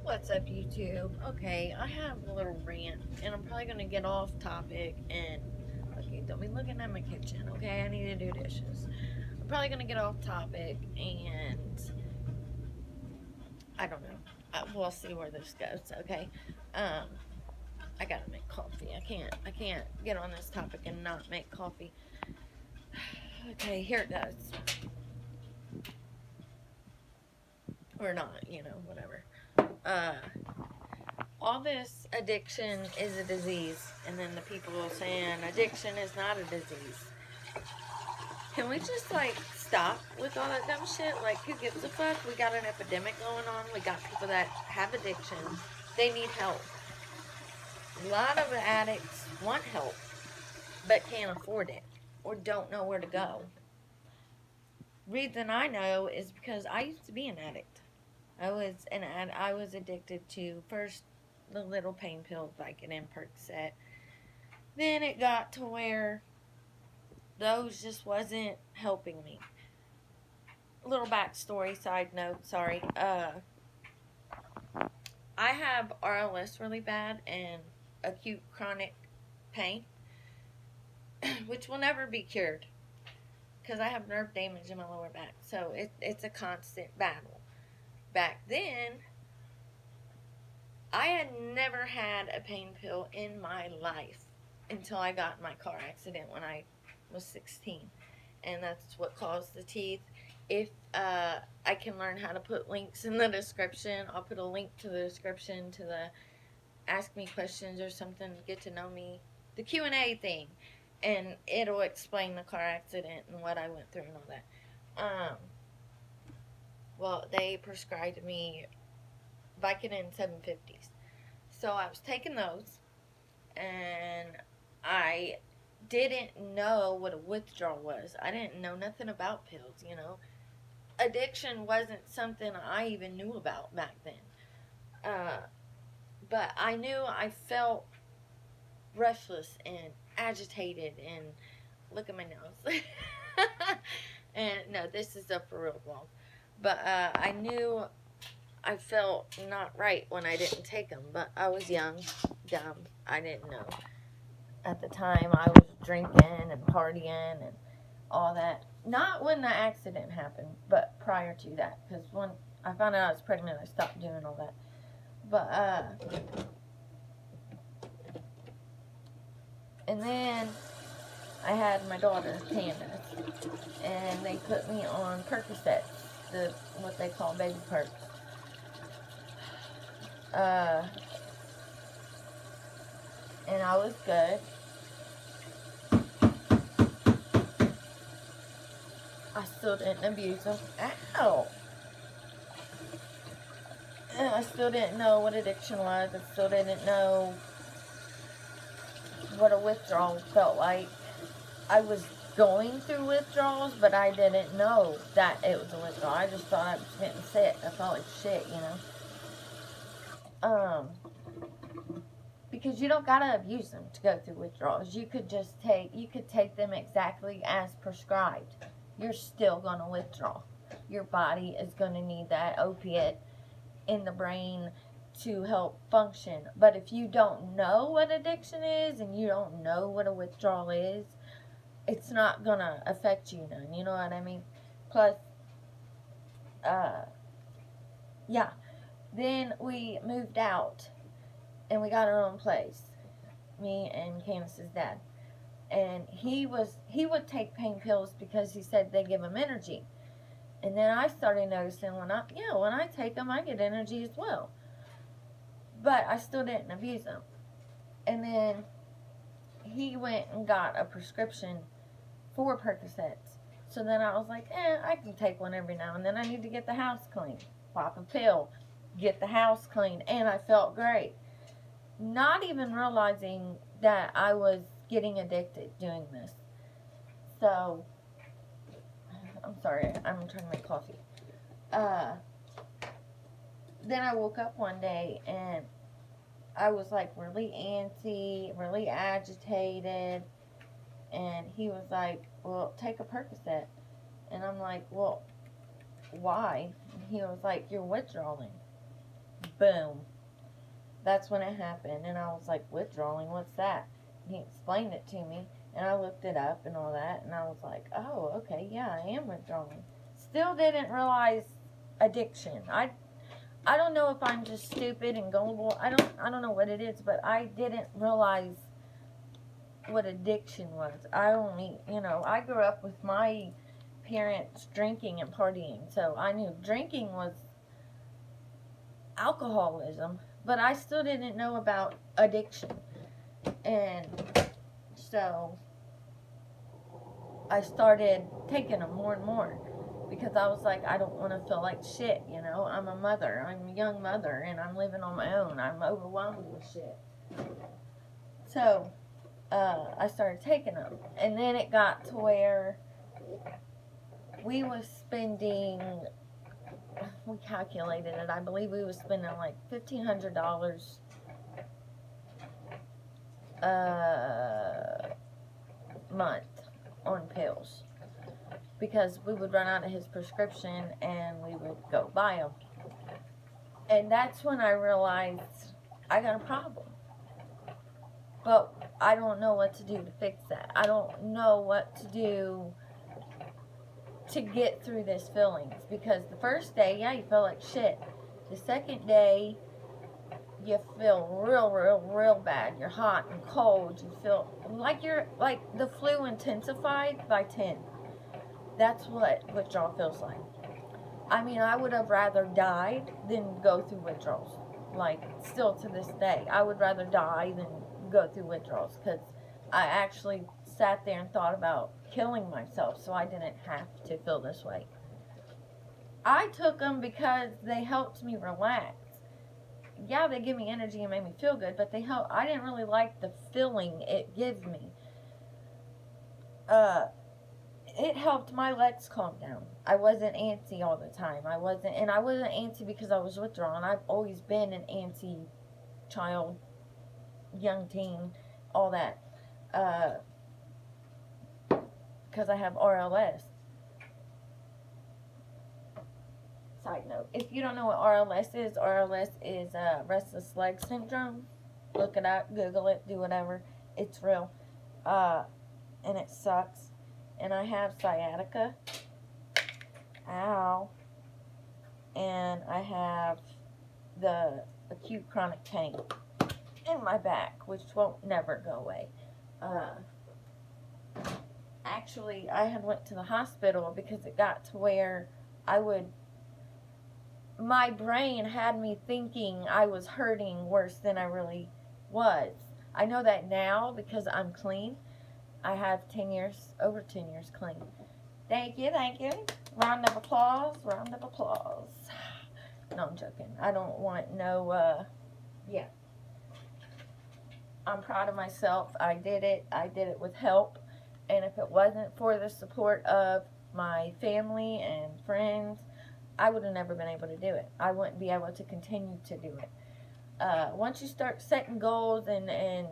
What's up, YouTube? Okay, I have a little rant, and I'm probably gonna get off topic. And okay, don't be looking at my kitchen. Okay, I need to do dishes. I'm probably gonna get off topic, and I don't know. We'll see where this goes. Okay, um, I gotta make coffee. I can't get on this topic and not make coffee. Okay, here it goes, or not. Whatever. Uh, all this addiction is a disease, and then the people are saying addiction is not a disease. Can we just stop with all that dumb shit? Like, who gives a fuck? We got an epidemic going on. We got people that have addictions. They need help. A lot of addicts want help, but can't afford it or don't know where to go. Reason I know is because I used to be an addict. I was addicted to first the little pain pills like an Percocet. Then it got to where those just wasn't helping me. Little backstory, side note, sorry. I have RLS really bad and acute chronic pain, which will never be cured because I have nerve damage in my lower back. So it's a constant battle. Back then, I had never had a pain pill in my life until I got in my car accident when I was 16. And that's what caused the teeth. If I can learn how to put links in the description, I'll put a link to the description to the ask me questions or something, get to know me, the Q&A thing, and it'll explain the car accident and what I went through and all that. Well, they prescribed me Vicodin 750s. So I was taking those, and I didn't know what a withdrawal was. I didn't know nothing about pills. Addiction wasn't something I even knew about back then. But I knew I felt restless and agitated and look at my nose. And no, this is a for real vlog. But I knew I felt not right when I didn't take them. But I was young, dumb. I didn't know. At the time, I was drinking and partying and all that. Not when the accident happened, but prior to that. Because when I found out I was pregnant, I stopped doing all that. But, and then I had my daughter, Candace, and they put me on Percocets, what they call baby perks. And I was good. I still didn't abuse them. Ow! And I still didn't know what addiction was. I still didn't know what a withdrawal felt like. I was going through withdrawals, but I didn't know that it was a withdrawal. I just thought I was getting sick. I felt like shit. Because you don't gotta abuse them to go through withdrawals. You could take them exactly as prescribed. You're still gonna withdraw. Your body is gonna need that opiate in the brain to help function. But if you don't know what addiction is and you don't know what a withdrawal is, it's not gonna affect you none. You know what I mean? Plus, yeah. Then we moved out and we got our own place. Me and Candace's dad. And he would take pain pills because he said they give him energy. And then I started noticing when I take them, I get energy as well. But I still didn't abuse them. And then he went and got a prescription for Percocets. So then I was like, I can take one every now and then. I need to get the house clean. Pop a pill, get the house clean, and I felt great. Not even realizing that I was getting addicted doing this. So, I'm sorry, I'm trying to make coffee. Then I woke up one day and I was like really antsy, really agitated. And he was like, well, take a Percocet. And I'm like, well, why? And he was like, you're withdrawing. boom. That's when it happened. And I was like, withdrawing, what's that? And he explained it to me. And I looked it up and all that. And I was like, oh, okay, yeah, I am withdrawing. Still didn't realize addiction. I don't know if I'm just stupid and gullible. I don't know what it is, but I didn't realize what addiction was. I only, I grew up with my parents drinking and partying, so I knew drinking was alcoholism, but I still didn't know about addiction. And so I started taking them more and more because I was like, I don't want to feel like shit, I'm a mother, I'm a young mother, and I'm living on my own. I'm overwhelmed with shit. So I started taking them, and then it got to where we was spending, we calculated it, I believe we was spending like $1,500 a month on pills, because we would run out of his prescription and we would go buy them. And that's when I realized I got a problem. But I don't know what to do to fix that. I don't know what to do to get through this feelings. Because the first day, yeah, you feel like shit. The second day, you feel real bad. You're hot and cold. You feel like the flu intensified by 10. That's what withdrawal feels like. I mean, I would have rather died than go through withdrawals. Like, still to this day, I would rather die than go through withdrawals, because I actually sat there and thought about killing myself so I didn't have to feel this way. I took them because they helped me relax. Yeah, they give me energy and made me feel good, but I didn't really like the feeling it gives me. It helped my legs calm down. I wasn't antsy all the time. I wasn't antsy because I was withdrawn. I've always been an antsy child, young teen, all that. Because I have RLS. Side note, if you don't know what RLS is restless leg syndrome. Look it up, Google it, do whatever. It's real. And it sucks. And I have sciatica. Ow. And I have the acute chronic pain in my back, which won't never go away. Actually, I had went to the hospital because it got to where my brain had me thinking I was hurting worse than I really was. I know that now because I'm clean. I have over 10 years clean. Thank you. Round of applause. No, I'm joking. I don't want yeah. I'm proud of myself. I did it with help. And if it wasn't for the support of my family and friends, I would have never been able to do it. I wouldn't be able to continue to do it. Once you start setting goals and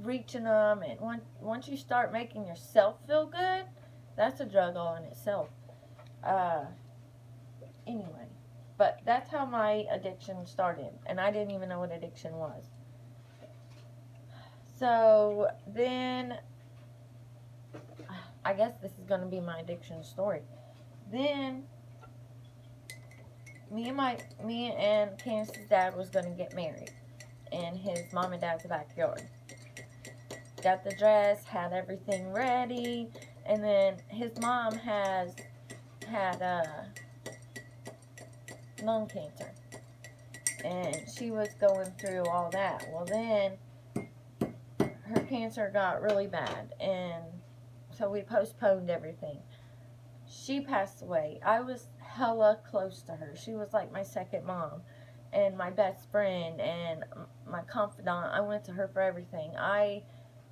reaching them, and once you start making yourself feel good, that's a drug all in itself. Anyway, but that's how my addiction started, and I didn't even know what addiction was. So then, I guess this is going to be my addiction story. Then me and Candace's dad was going to get married in his mom and dad's backyard. Got the dress, had everything ready, and then his mom had lung cancer, and she was going through all that. Well, then her cancer got really bad, and so we postponed everything. She passed away. I was hella close to her. She was like my second mom and my best friend and my confidant. I went to her for everything. I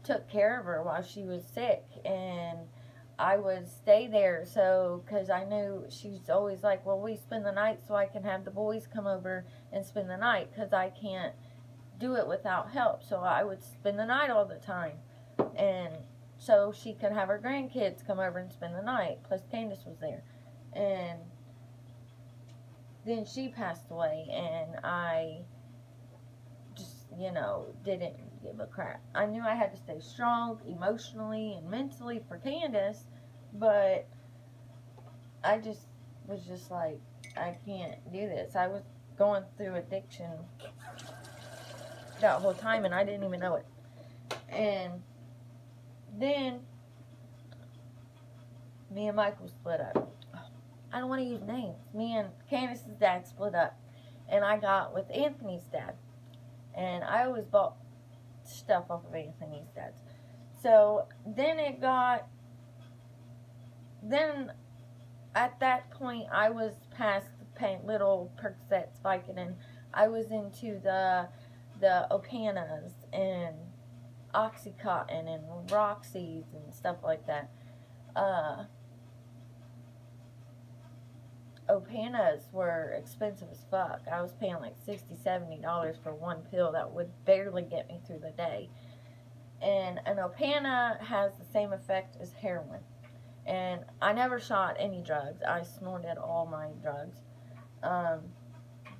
took care of her while she was sick, and I would stay there because I knew she's always like, well, we spend the night so I can have the boys come over and spend the night, because I can't do it without help. So I would spend the night all the time, and so she could have her grandkids come over and spend the night. Plus Candace was there. And then she passed away, and I just, didn't give a crap. I knew I had to stay strong emotionally and mentally for Candace, but I just was just like, I can't do this. I was going through addiction that whole time, and I didn't even know it. And then me and Michael split up. I don't want to use names. Me and Candace's dad split up, and I got with Anthony's dad. And I always bought stuff off of Anthony's dad. So then then at that point I was past the little Percocets, Vicodin. I was into the Opanas and Oxycontin and Roxy's and stuff like that. Opanas were expensive as fuck. I was paying like $60, $70 for one pill that would barely get me through the day. And an Opana has the same effect as heroin. And I never shot any drugs. I snorted all my drugs.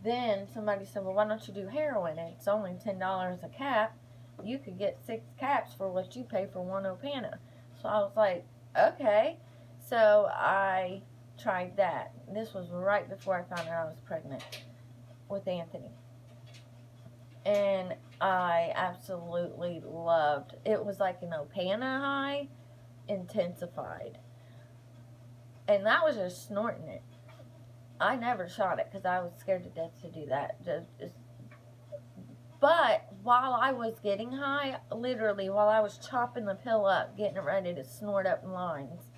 Then somebody said, well, why don't you do heroin? It's only $10 a cap. You could get 6 caps for what you pay for one Opana. So I was like, okay. So I tried that. This was right before I found out I was pregnant with Anthony. And I absolutely loved it. It was like an Opana high intensified. And that was just snorting it. I never shot it because I was scared to death to do that. But while I was getting high, literally while I was chopping the pill up, getting it ready to snort up lines,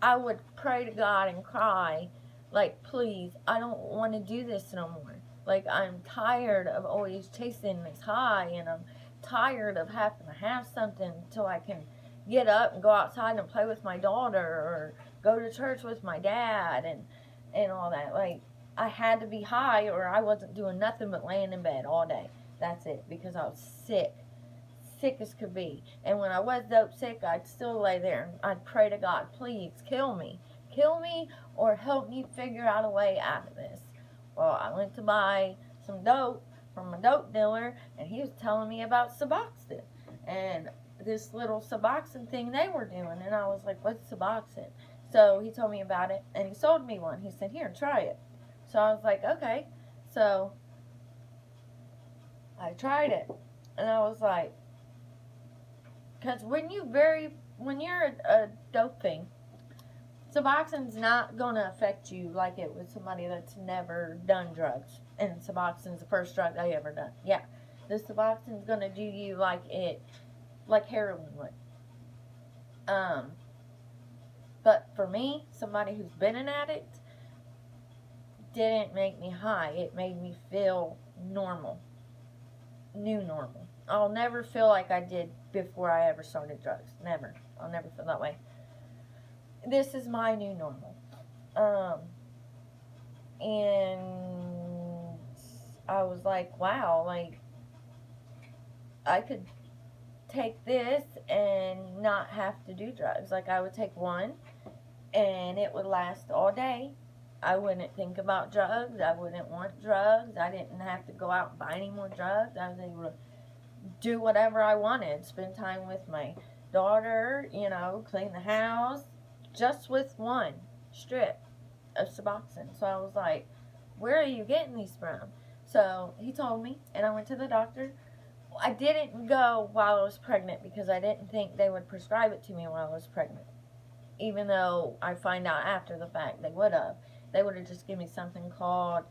I would pray to God and cry, like, please, I don't want to do this no more. Like, I'm tired of always chasing this high, and I'm tired of having to have something until I can get up and go outside and play with my daughter or go to church with my dad and all that. Like, I had to be high or I wasn't doing nothing but laying in bed all day. That's it, because I was sick as could be. And when I was dope sick, I'd still lay there and I'd pray to God, please kill me or help me figure out a way out of this. Well, I went to buy some dope from a dope dealer, and he was telling me about Suboxone and this little Suboxone thing they were doing, and I was like, what's Suboxone? So he told me about it, and he sold me one. He said, here, try it. So I was like, okay. So I tried it, and I was like, because when you're a dope thing, Suboxone's not going to affect you like it was somebody that's never done drugs. And Suboxone's the first drug they ever done. Yeah. The Suboxone's going to do you like heroin would. But for me, somebody who's been an addict, didn't make me high. It made me feel normal. New normal. I'll never feel like I did before I ever started drugs. Never. I'll never feel that way. This is my new normal. And I was like, wow, like, I could take this and not have to do drugs. Like, I would take one, and it would last all day. I wouldn't think about drugs. I wouldn't want drugs. I didn't have to go out and buy any more drugs. I was able to do whatever I wanted. Spend time with my daughter, clean the house, just with one strip of Suboxone. So I was like, where are you getting these from? So he told me, and I went to the doctor. I didn't go while I was pregnant because I didn't think they would prescribe it to me while I was pregnant. Even though I find out after the fact they would have. They would have just given me something called,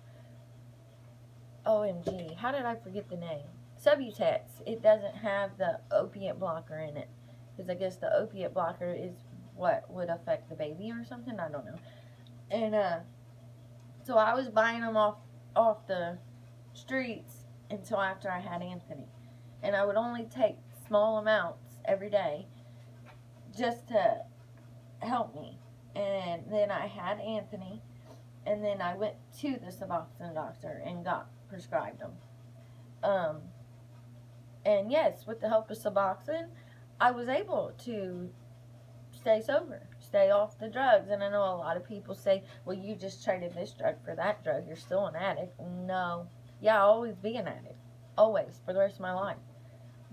OMG, how did I forget the name? Subutex. It doesn't have the opiate blocker in it. Because I guess the opiate blocker is what would affect the baby or something. I don't know. And so I was buying them off the streets until after I had Anthony. And I would only take small amounts every day just to help me. And then I had Anthony. And then I went to the Suboxone doctor and got prescribed them. And yes, with the help of Suboxone, I was able to stay sober, stay off the drugs. And I know a lot of people say, well, you just traded this drug for that drug. You're still an addict. No. Yeah, I'll always be an addict. Always. For the rest of my life.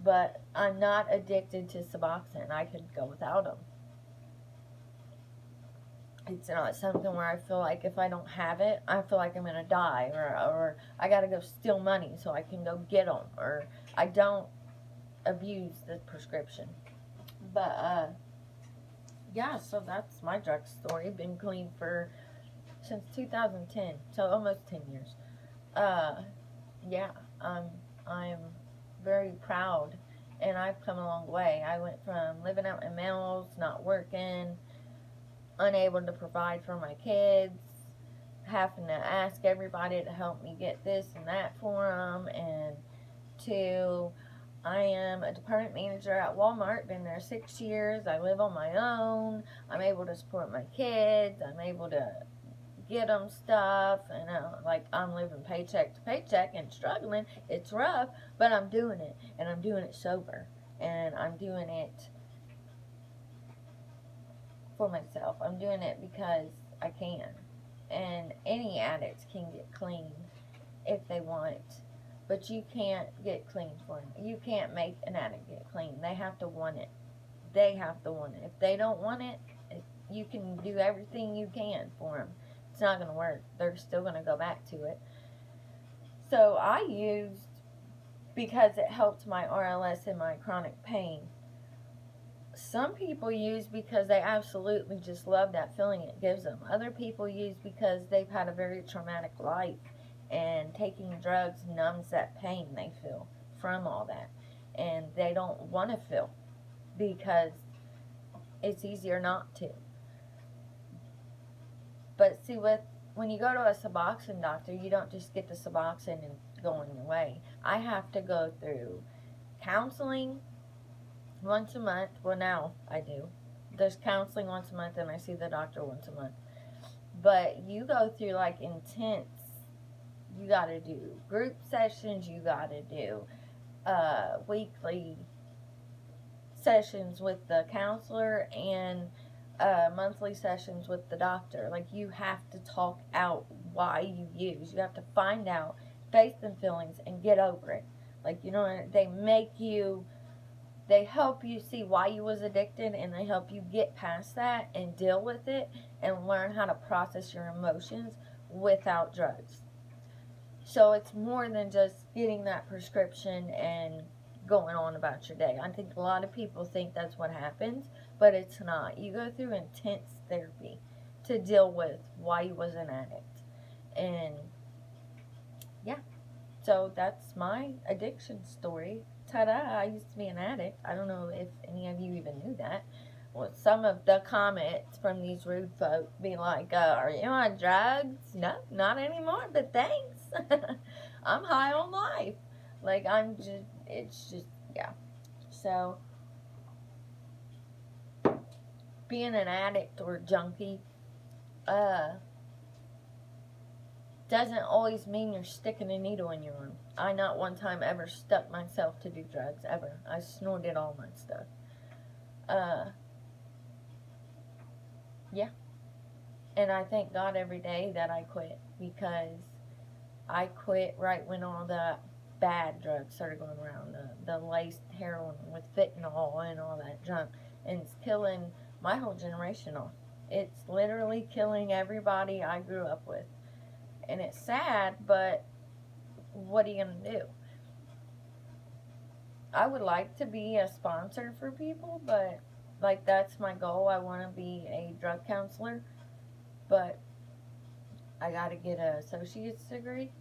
But I'm not addicted to Suboxone. I could go without them. It's not something where I feel like if I don't have it, I feel like I'm going to die. Or I got to go steal money so I can go get them. Or I don't abuse the prescription. But, yeah, so that's my drug story. Been clean since 2010, so almost 10 years. Yeah, I'm very proud, and I've come a long way. I went from living out in Mills, not working, unable to provide for my kids, having to ask everybody to help me get this and that for them, and to I am a department manager at Walmart, been there 6 years. I live on my own. I'm able to support my kids. I'm able to get them stuff. And like, I'm living paycheck to paycheck and struggling. It's rough, but I'm doing it. And I'm doing it sober. And I'm doing it for myself. I'm doing it because I can. And any addict can get clean if they want. But you can't get clean for them. You can't make an addict get clean. They have to want it. They have to want it. If they don't want it, you can do everything you can for them. It's not going to work. They're still going to go back to it. So I used, because it helped my RLS and my chronic pain. Some people use because they absolutely just love that feeling it gives them. Other people use because they've had a very traumatic life. And taking drugs numbs that pain they feel from all that. And they don't want to feel because it's easier not to. But see, when you go to a Suboxone doctor, you don't just get the Suboxone and go on your way. I have to go through counseling once a month. Well, now I do. There's counseling once a month, and I see the doctor once a month. But you go through like intense. You got to do group sessions. You got to do weekly sessions with the counselor and monthly sessions with the doctor. Like, you have to talk out why you use. You have to find out, face them feelings, and get over it. Like, you know, they help you see why you was addicted, and they help you get past that and deal with it and learn how to process your emotions without drugs. So it's more than just getting that prescription and going on about your day. I think a lot of people think that's what happens, but it's not. You go through intense therapy to deal with why you was an addict. And yeah, so that's my addiction story. Ta-da, I used to be an addict. I don't know if any of you even knew that. Well, some of the comments from these rude folk be like, are you on drugs? No, not anymore, but thanks. I'm high on life. Like, it's just, yeah. So, being an addict or junkie, doesn't always mean you're sticking a needle in your arm. I not one time ever stuck myself to do drugs, ever. I snorted all my stuff. Yeah. And I thank God every day that I quit, because I quit right when all the bad drugs started going around, the laced heroin with fentanyl and all that junk, and it's killing my whole generation off. It's literally killing everybody I grew up with. And it's sad, but what are you going to do? I would like to be a sponsor for people, but like, that's my goal. I want to be a drug counselor, but I got to get an associate's degree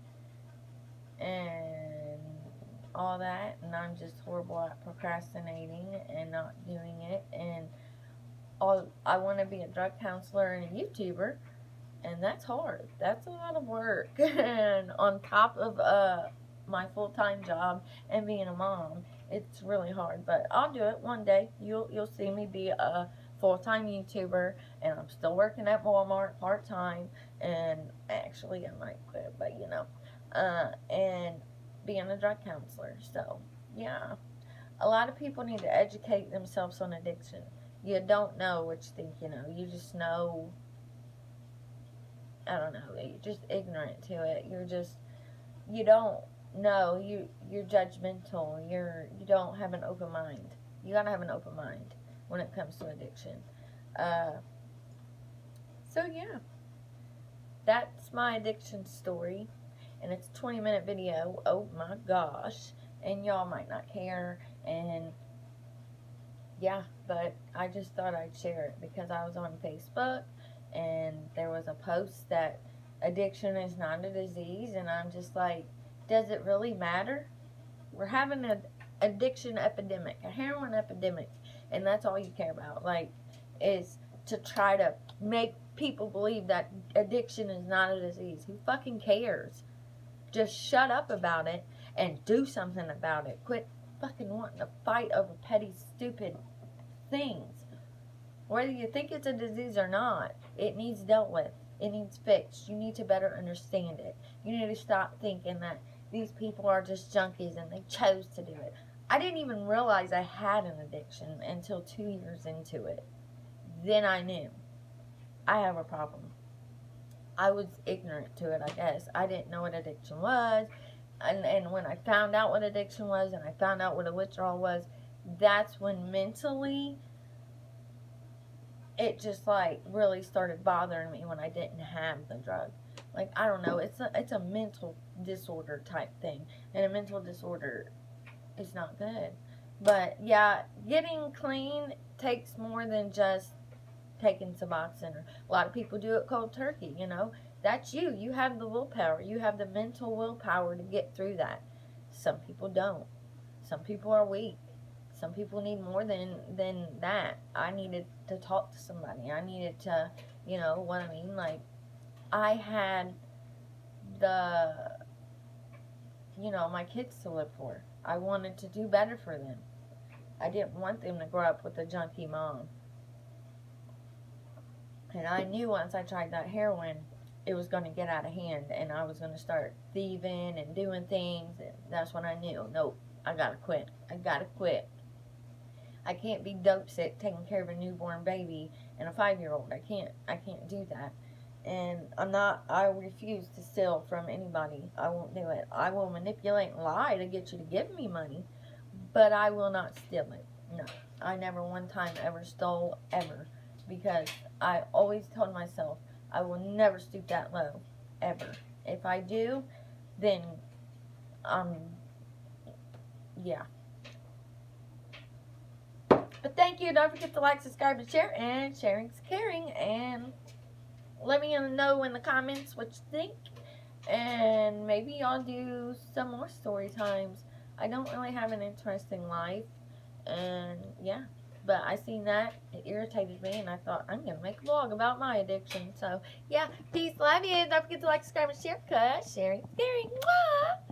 and all that, and I'm just horrible at procrastinating and not doing it. And I want to be a drug counselor and a YouTuber, and that's hard. That's a lot of work. And on top of my full-time job and being a mom, it's really hard. But I'll do it one day. You'll see me be a full-time YouTuber, and I'm still working at Walmart part-time, and actually I might quit, but you know, and being a drug counselor. So yeah, a lot of people need to educate themselves on addiction. You don't know what you think you know. You just know, I don't know, you're just ignorant to it. You don't know. You're judgmental. You don't have an open mind. You gotta have an open mind when it comes to addiction. Uh, so yeah, that's my addiction story, and it's a 20-minute video. Oh my gosh, and y'all might not care, and yeah, but I just thought I'd share it because I was on Facebook, and there was a post that addiction is not a disease, and I'm just like, does it really matter? We're having an addiction epidemic, a heroin epidemic, and that's all you care about. Like, is to try to make people believe that addiction is not a disease. Who fucking cares? Just shut up about it and do something about it. Quit fucking wanting to fight over petty, stupid things. Whether you think it's a disease or not, it needs dealt with. It needs fixed. You need to better understand it. You need to stop thinking that these people are just junkies and they chose to do it. I didn't even realize I had an addiction until 2 years into it. Then I knew I have a problem. I was ignorant to it, I guess. I didn't know what addiction was. And when I found out what addiction was and I found out what a withdrawal was, that's when mentally it just like really started bothering me when I didn't have the drug. Like, I don't know, it's a mental disorder type thing, and a mental disorder is not good. But yeah, getting clean takes more than just taking Suboxone. A lot of people do it cold turkey, you know. That's you. You have the willpower. You have the mental willpower to get through that. Some people don't. Some people are weak. Some people need more than that. I needed to talk to somebody. I needed to, you know what I mean? Like, I had my kids to live for. I wanted to do better for them. I didn't want them to grow up with a junkie mom. And I knew once I tried that heroin, it was going to get out of hand, and I was going to start thieving and doing things, and that's when I knew, nope, I got to quit. I got to quit. I can't be dope sick taking care of a newborn baby and a 5-year-old. I can't do that. And I refuse to steal from anybody. I won't do it. I will manipulate and lie to get you to give me money, but I will not steal it. No. I never one time ever stole, ever. Because I always told myself I will never stoop that low, ever. If I do, then, yeah. But thank you. Don't forget to like, subscribe, and share. And sharing's caring. And let me know in the comments what you think. And maybe I'll do some more story times. I don't really have an interesting life. And, yeah. But I seen that, it irritated me, and I thought, I'm going to make a vlog about my addiction. So, yeah, peace, love you. Don't forget to like, subscribe, and share, because sharing is caring. Mwah!